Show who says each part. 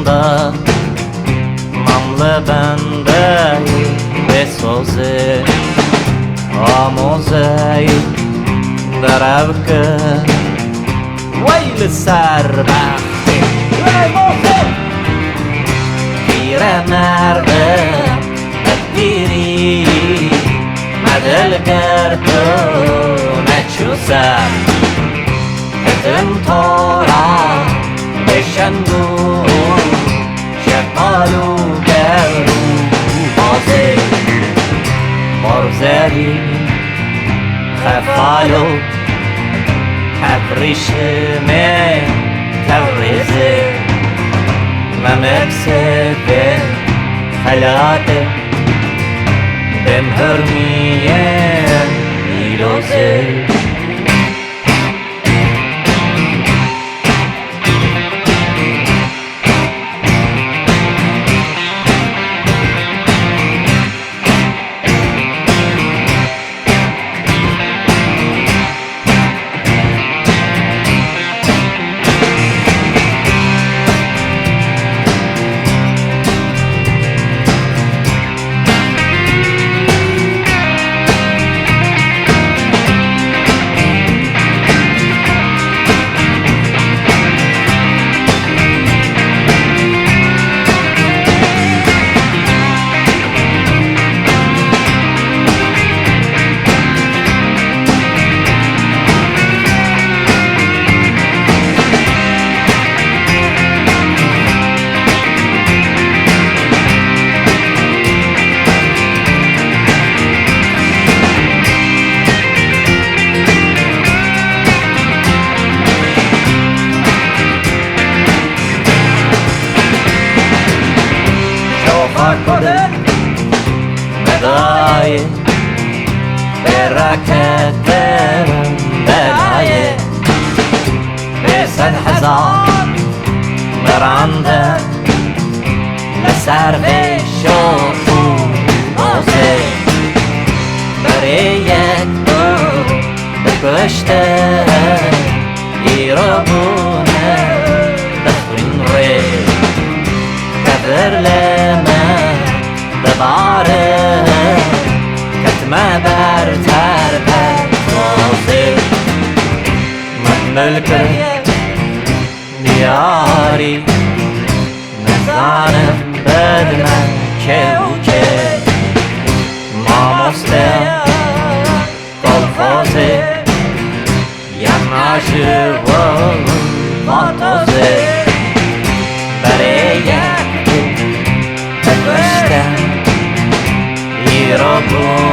Speaker 1: anda mamlı bende ve sözü آموزه در که ویل سربختی پیره مرده پیری مدل گردونه چوزم کتم تورا بشندو شقالو گرو بازی مرزری خفالو تبریشمه تبریزه ممکسه خلاته بمهرمیه ایلوزه مدای برکتم بلای به 100,000 مرانده لسر بشو بازه برای یک دو بکشته ایرا بونه دخوین ری کبرلمه دباره کتمه برتر پرتازه من ملکه نیاری نزانم بدنم که او که ما مستم قلفازه یم ناشه و ماتازه برای یک بکشتم ایرا بود